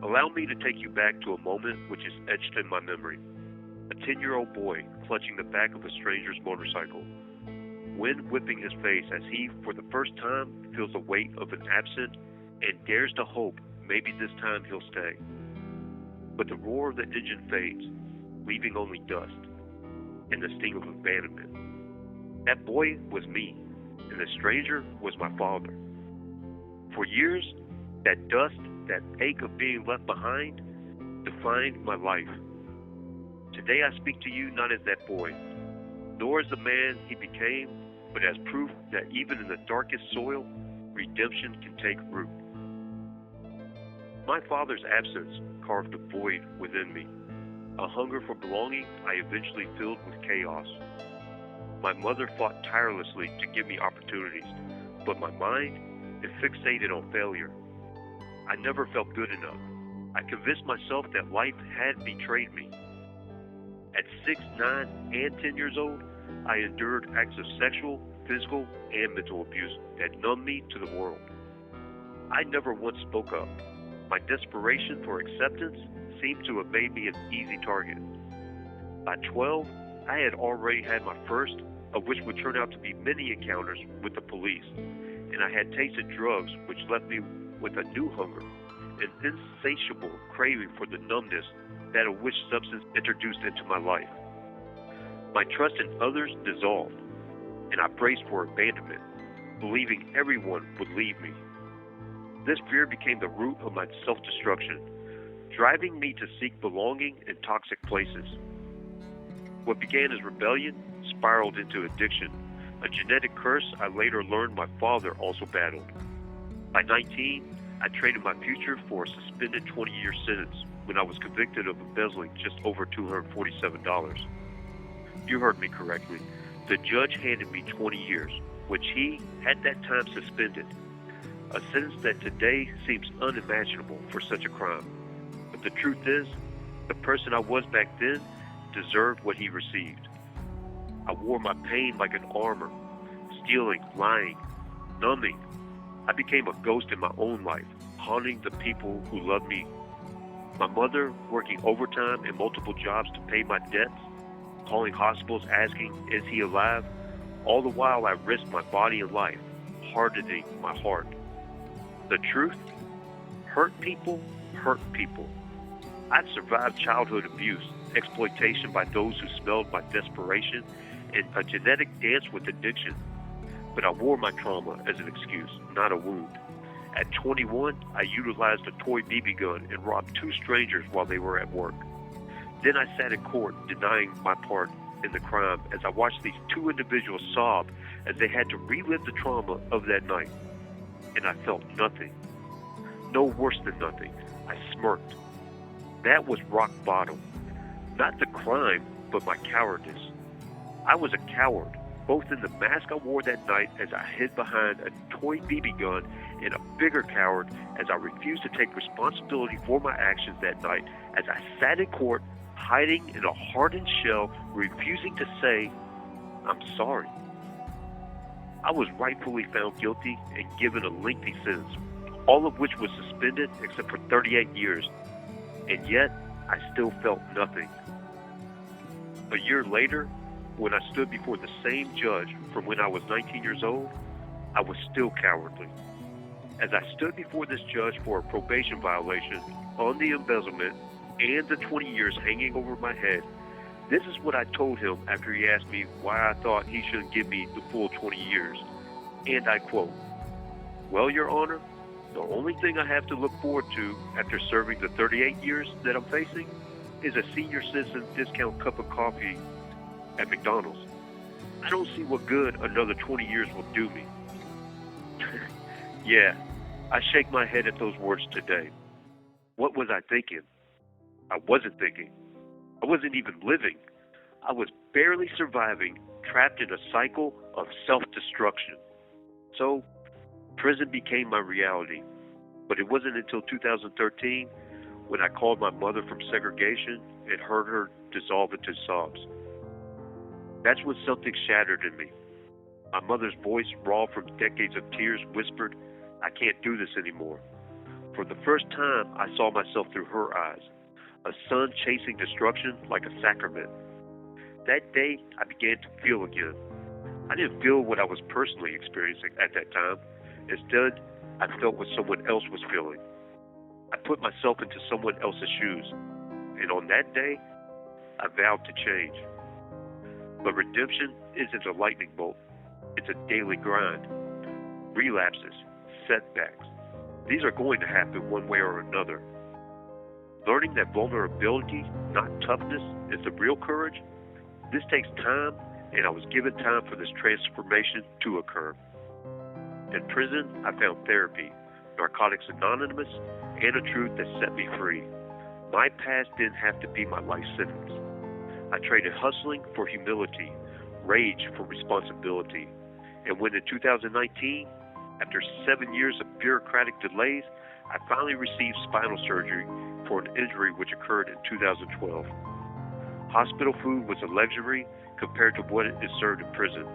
Allow me to take you back to a moment which is etched in my memory. A 10-year-old boy clutching the back of a stranger's motorcycle, wind whipping his face as he, for the first time, feels the weight of an absent and dares to hope maybe this time he'll stay. But the roar of the engine fades, leaving only dust and the sting of abandonment. That boy was me, and the stranger was my father. For years, that dust, that ache of being left behind, defined my life. Today I speak to you not as that boy, nor as the man he became, but as proof that even in the darkest soil, redemption can take root. My father's absence carved a void within me, a hunger for belonging I eventually filled with chaos. My mother fought tirelessly to give me opportunities, but my mind, it fixated on failure. I never felt good enough. I convinced myself that life had betrayed me. At 6, 9, and 10 years old, I endured acts of sexual, physical, and mental abuse that numbed me to the world. I never once spoke up. My desperation for acceptance seemed to have made me an easy target. By 12, I had already had my first, of which would turn out to be many encounters with the police, and I had tasted drugs which left me with a new hunger, an insatiable craving for the numbness that a which substance introduced into my life. My trust in others dissolved, and I braced for abandonment, believing everyone would leave me. This fear became the root of my self-destruction, driving me to seek belonging in toxic places. What began as rebellion spiraled into addiction, a genetic curse I later learned my father also battled. By 19, I traded my future for a suspended 20-year sentence when I was convicted of embezzling just over $247. You heard me correctly. The judge handed me 20 years, which he, at that time, suspended. A sentence that today seems unimaginable for such a crime. But the truth is, the person I was back then deserved what he received. I wore my pain like an armor, stealing, lying, numbing. I became a ghost in my own life, haunting the people who loved me. My mother working overtime and multiple jobs to pay my debts, calling hospitals asking, is he alive? All the while I risked my body and life, hardening my heart. The truth? Hurt people hurt people. I'd survived childhood abuse, exploitation by those who smelled my desperation, and a genetic dance with addiction. But I wore my trauma as an excuse, not a wound. At 21, I utilized a toy BB gun and robbed 2 strangers while they were at work. Then I sat in court denying my part in the crime as I watched these 2 individuals sob as they had to relive the trauma of that night. And I felt nothing. No worse than nothing. I smirked. That was rock bottom. Not the crime, but my cowardice. I was a coward, both in the mask I wore that night as I hid behind a toy BB gun, and a bigger coward as I refused to take responsibility for my actions that night as I sat in court, hiding in a hardened shell, refusing to say, I'm sorry. I was rightfully found guilty and given a lengthy sentence, all of which was suspended except for 38 years, and yet I still felt nothing. A year later, when I stood before the same judge from when I was 19 years old, I was still cowardly. As I stood before this judge for a probation violation on the embezzlement and the 20 years hanging over my head, this is what I told him after he asked me why I thought he shouldn't give me the full 20 years. And I quote, "Well, Your Honor, the only thing I have to look forward to after serving the 38 years that I'm facing is a senior citizen discount cup of coffee at McDonald's. I don't see what good another 20 years will do me." Yeah, I shake my head at those words today. What was I thinking? I wasn't thinking. I wasn't even living. I was barely surviving, trapped in a cycle of self-destruction. So, prison became my reality. But it wasn't until 2013 when I called my mother from segregation and heard her dissolve into sobs. That's when something shattered in me. My mother's voice, raw from decades of tears, whispered, "I can't do this anymore." For the first time, I saw myself through her eyes, a sun chasing destruction like a sacrament. That day, I began to feel again. I didn't feel what I was personally experiencing at that time. Instead, I felt what someone else was feeling. I put myself into someone else's shoes, and on that day, I vowed to change. But redemption isn't a lightning bolt. It's a daily grind. Relapses, setbacks, these are going to happen one way or another. Learning that vulnerability, not toughness, is the real courage, this takes time, and I was given time for this transformation to occur. In prison, I found therapy, Narcotics Anonymous, and a truth that set me free. My past didn't have to be my life sentence. I traded hustling for humility, rage for responsibility. And when in 2019, after 7 years of bureaucratic delays, I finally received spinal surgery for an injury which occurred in 2012. Hospital food was a luxury compared to what is served in prison,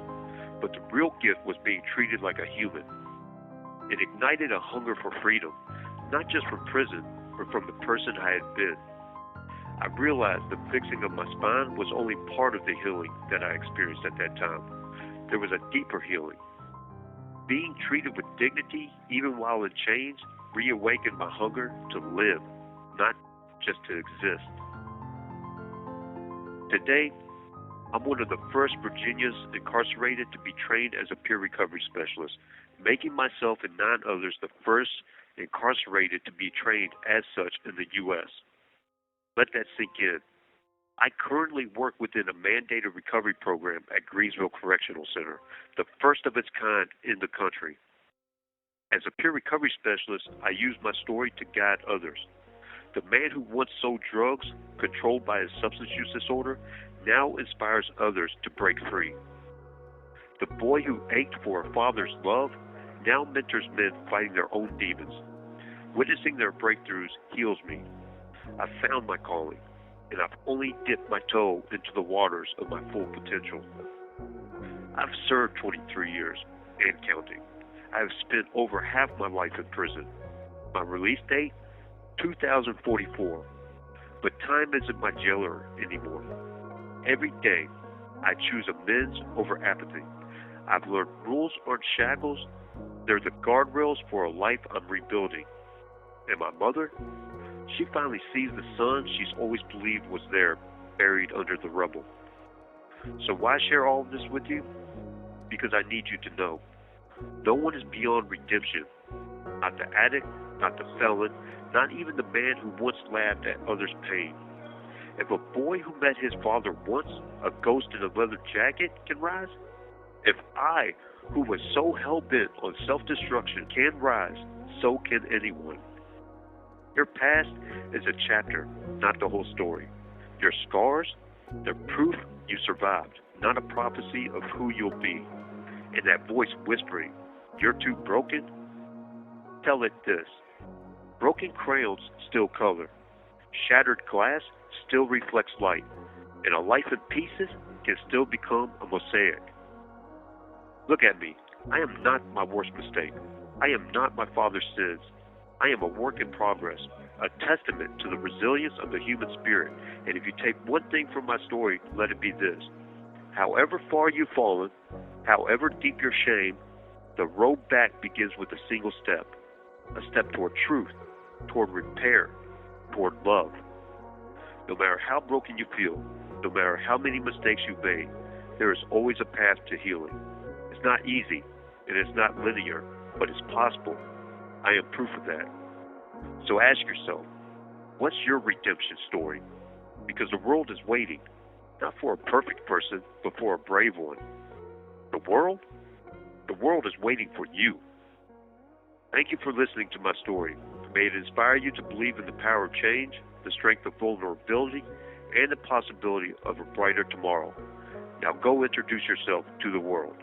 but the real gift was being treated like a human. It ignited a hunger for freedom, not just from prison, but from the person I had been. I realized the fixing of my spine was only part of the healing that I experienced at that time. There was a deeper healing. Being treated with dignity, even while in chains, reawakened my hunger to live, not just to exist. Today, I'm one of the first Virginians incarcerated to be trained as a peer recovery specialist, making myself and 9 others the first incarcerated to be trained as such in the U.S. Let that sink in. I currently work within a mandated recovery program at Greensville Correctional Center, the first of its kind in the country. As a peer recovery specialist, I use my story to guide others. The man who once sold drugs, controlled by his substance use disorder, now inspires others to break free. The boy who ached for a father's love now mentors men fighting their own demons. Witnessing their breakthroughs heals me. I've found my calling, and I've only dipped my toe into the waters of my full potential. I've served 23 years, and counting. I have spent over half my life in prison. My release date? 2044. But time isn't my jailer anymore. Every day, I choose amends over apathy. I've learned rules aren't shackles. They're the guardrails for a life I'm rebuilding. And my mother? She finally sees the son she's always believed was there, buried under the rubble. So why share all of this with you? Because I need you to know. No one is beyond redemption. Not the addict, not the felon, not even the man who once laughed at others' pain. If a boy who met his father once, a ghost in a leather jacket, can rise, if I, who was so hell-bent on self-destruction, can rise, so can anyone. Your past is a chapter, not the whole story. Your scars, they're proof you survived, not a prophecy of who you'll be. And that voice whispering, "You're too broken," tell it this: broken crayons still color. Shattered glass still reflects light. And a life in pieces can still become a mosaic. Look at me. I am not my worst mistake. I am not my father's sins. I am a work in progress, a testament to the resilience of the human spirit. And if you take one thing from my story, let it be this: however far you've fallen, however deep your shame, the road back begins with a single step. A step toward truth, toward repair, toward love. No matter how broken you feel, no matter how many mistakes you've made, there is always a path to healing. It's not easy, and it's not linear, but it's possible. I am proof of that. So ask yourself, what's your redemption story? Because the world is waiting, not for a perfect person, but for a brave one. The world? The world is waiting for you. Thank you for listening to my story. May it inspire you to believe in the power of change, the strength of vulnerability, and the possibility of a brighter tomorrow. Now go introduce yourself to the world.